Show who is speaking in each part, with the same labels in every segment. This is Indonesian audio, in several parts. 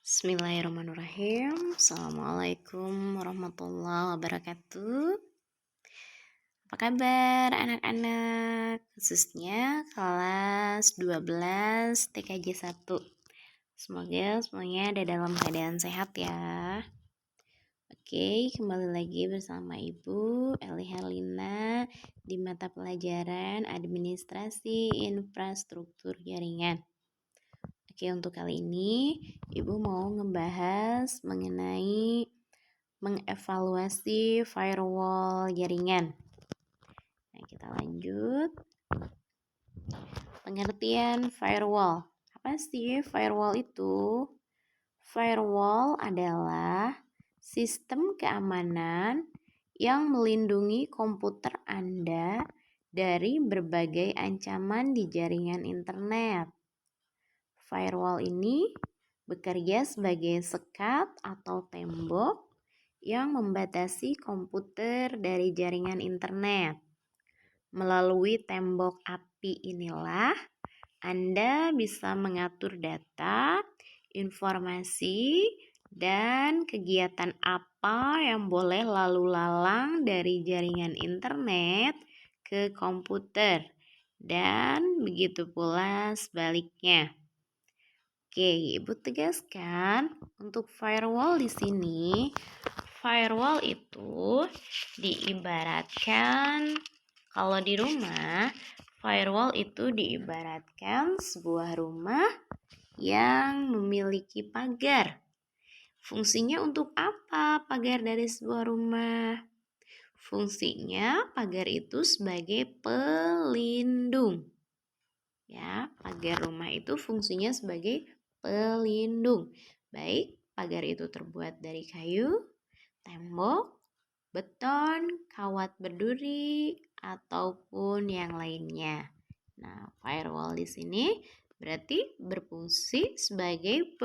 Speaker 1: Bismillahirrahmanirrahim. Assalamualaikum warahmatullahi wabarakatuh. Apa kabar anak-anak? Khususnya kelas 12 TKJ 1. Semoga semuanya ada dalam keadaan sehat ya. Oke, kembali lagi bersama Ibu Eli Herlina di mata pelajaran Administrasi Infrastruktur Jaringan. Oke, untuk kali ini Ibu mau ngebahas mengenai mengevaluasi firewall jaringan. Nah, kita lanjut. Pengertian firewall. Apa sih firewall itu? Firewall adalah sistem keamanan yang melindungi komputer Anda dari berbagai ancaman di jaringan internet. Firewall ini bekerja sebagai sekat atau tembok yang membatasi komputer dari jaringan internet. Melalui tembok api inilah Anda bisa mengatur data, informasi, dan kegiatan apa yang boleh lalu lalang dari jaringan internet ke komputer, dan begitu pula sebaliknya. Oke, Ibu tegaskan untuk firewall di sini, firewall itu diibaratkan kalau di rumah, firewall itu diibaratkan sebuah rumah yang memiliki pagar. Fungsinya untuk apa pagar dari sebuah rumah? Fungsinya pagar itu sebagai pelindung. Ya, pagar rumah itu fungsinya sebagai pelindung. Baik, pagar itu terbuat dari kayu, tembok, beton, kawat berduri, ataupun yang lainnya. Nah, firewall di sini berarti berfungsi sebagai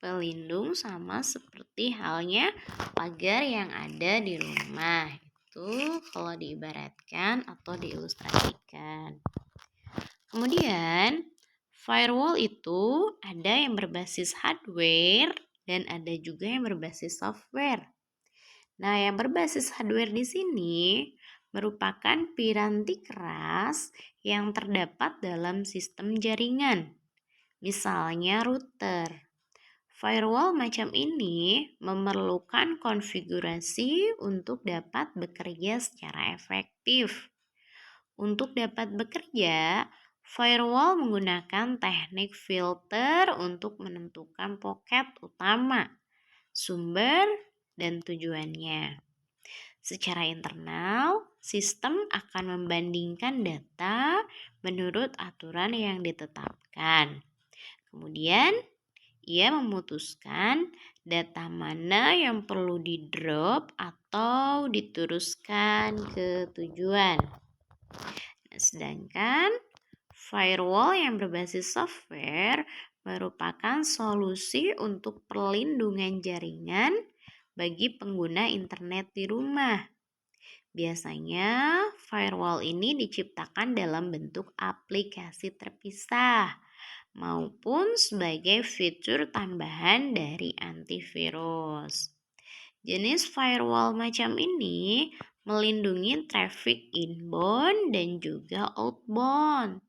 Speaker 1: pelindung sama seperti halnya pagar yang ada di rumah. Itu kalau diibaratkan atau diilustrasikan. Kemudian, firewall itu ada yang berbasis hardware dan ada juga yang berbasis software. Nah, yang berbasis hardware di sini merupakan piranti keras yang terdapat dalam sistem jaringan. Misalnya router. Firewall macam ini memerlukan konfigurasi untuk dapat bekerja secara efektif. Untuk dapat bekerja, firewall menggunakan teknik filter untuk menentukan poket utama, sumber, dan tujuannya. Secara internal, sistem akan membandingkan data menurut aturan yang ditetapkan. Kemudian, ia memutuskan data mana yang perlu di-drop atau diteruskan ke tujuan. Sedangkan firewall yang berbasis software merupakan solusi untuk perlindungan jaringan bagi pengguna internet di rumah. Biasanya firewall ini diciptakan dalam bentuk aplikasi terpisah maupun sebagai fitur tambahan dari antivirus. Jenis firewall macam ini melindungi traffic inbound dan juga outbound.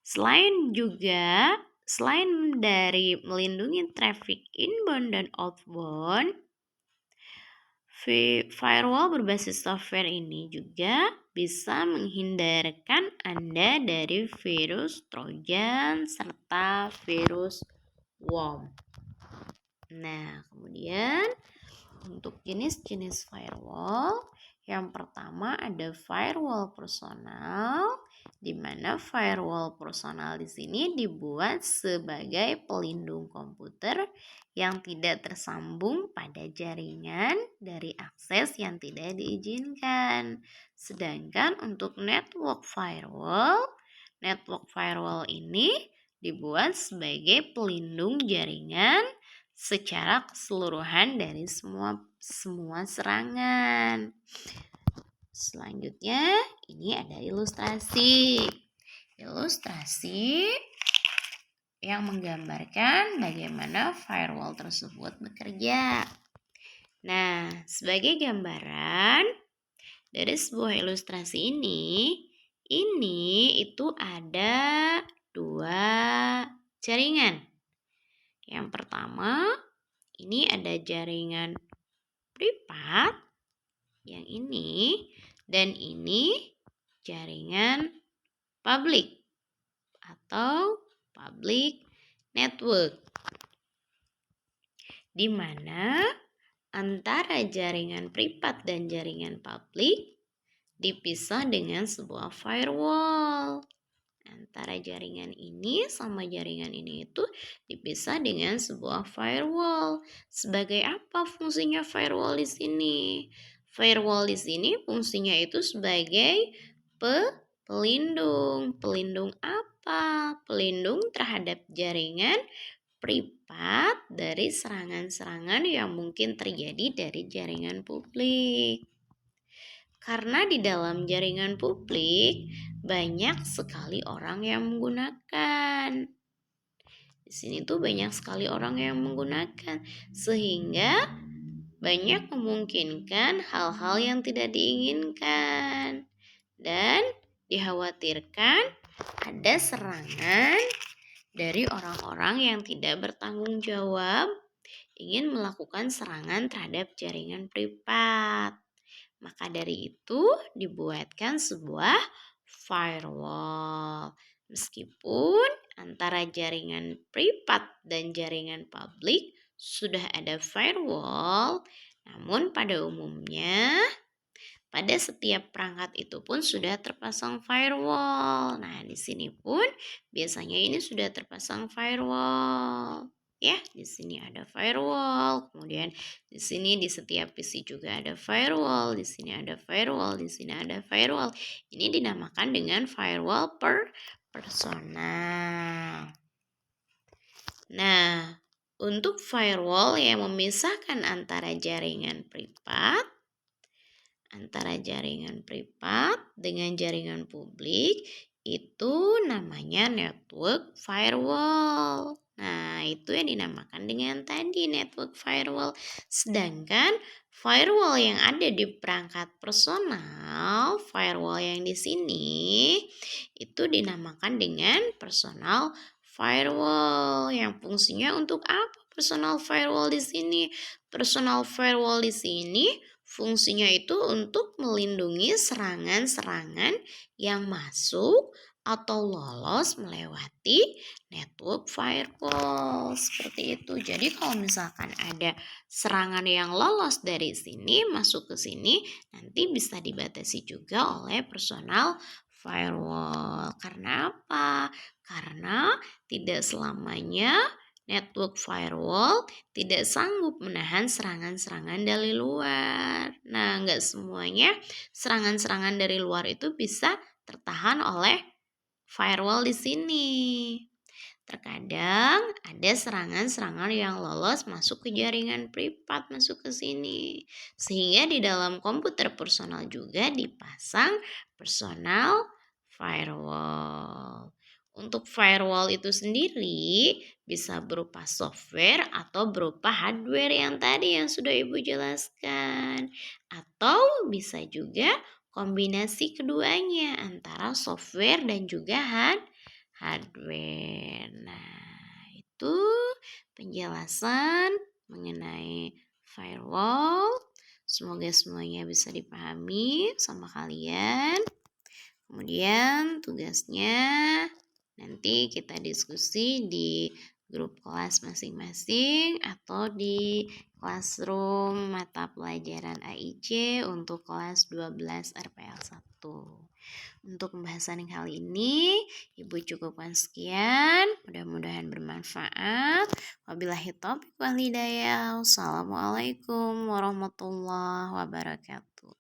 Speaker 1: Selain dari melindungi traffic inbound dan outbound, firewall berbasis software ini juga bisa menghindarkan Anda dari virus Trojan serta virus worm. Nah, kemudian untuk jenis-jenis firewall, yang pertama ada firewall personal, di mana firewall personal di sini dibuat sebagai pelindung komputer yang tidak tersambung pada jaringan dari akses yang tidak diizinkan. Sedangkan untuk network firewall ini dibuat sebagai pelindung jaringan secara keseluruhan dari semua serangan. Selanjutnya, ini ada ilustrasi. yang menggambarkan bagaimana firewall tersebut bekerja. Nah, sebagai gambaran dari sebuah ilustrasi ini itu ada dua jaringan. Yang pertama, ini ada jaringan privat, yang ini, dan ini jaringan publik atau public network, di mana antara jaringan privat dan jaringan publik dipisah dengan sebuah firewall. Antara jaringan ini sama jaringan ini itu dipisah dengan sebuah firewall. Sebagai apa fungsinya firewall di sini? Firewall di sini fungsinya itu sebagai pelindung. Pelindung apa? Pelindung terhadap jaringan privat dari serangan-serangan yang mungkin terjadi dari jaringan publik. Karena di dalam jaringan publik banyak sekali orang yang menggunakan. Di sini tuh banyak sekali orang yang menggunakan, sehingga banyak memungkinkan hal-hal yang tidak diinginkan. Dan dikhawatirkan ada serangan dari orang-orang yang tidak bertanggung jawab ingin melakukan serangan terhadap jaringan privat. Maka dari itu dibuatkan sebuah firewall. Meskipun antara jaringan privat dan jaringan publik sudah ada firewall, namun pada umumnya pada setiap perangkat itu pun sudah terpasang firewall. Nah, di sini pun biasanya ini sudah terpasang firewall. Ya, di sini ada firewall. Kemudian di sini di setiap PC juga ada firewall, di sini ada firewall, di sini ada firewall. Ini dinamakan dengan firewall personal. Nah, untuk firewall yang memisahkan antara jaringan privat dengan jaringan publik itu namanya network firewall. Nah, itu yang dinamakan dengan tadi network firewall. Sedangkan firewall yang ada di perangkat personal, firewall yang di sini itu dinamakan dengan personal firewall. Yang fungsinya untuk apa personal firewall di sini? Personal firewall di sini fungsinya itu untuk melindungi serangan-serangan yang masuk atau lolos melewati network firewall. Seperti itu. Jadi kalau misalkan ada serangan yang lolos dari sini masuk ke sini, nanti bisa dibatasi juga oleh personal firewall. Karena apa? Karena tidak selamanya network firewall tidak sanggup menahan serangan-serangan dari luar. Nah, nggak semuanya serangan-serangan dari luar itu bisa tertahan oleh firewall di sini. Terkadang ada serangan-serangan yang lolos masuk ke jaringan privat, masuk ke sini. Sehingga di dalam komputer personal juga dipasang personal firewall. Untuk firewall itu sendiri bisa berupa software atau berupa hardware yang tadi yang sudah Ibu jelaskan. Atau bisa juga kombinasi keduanya antara software dan juga hardware. Nah, itu penjelasan mengenai firewall. Semoga semuanya bisa dipahami sama kalian. Kemudian tugasnya nanti kita diskusi di grup kelas masing-masing atau di classroom mata pelajaran AIC untuk kelas 12 RPL 1. Untuk pembahasan kali ini, Ibu cukupkan sekian. Mudah-mudahan bermanfaat. Wabillahi taufiq wal hidayah. Wassalamualaikum warahmatullahi wabarakatuh.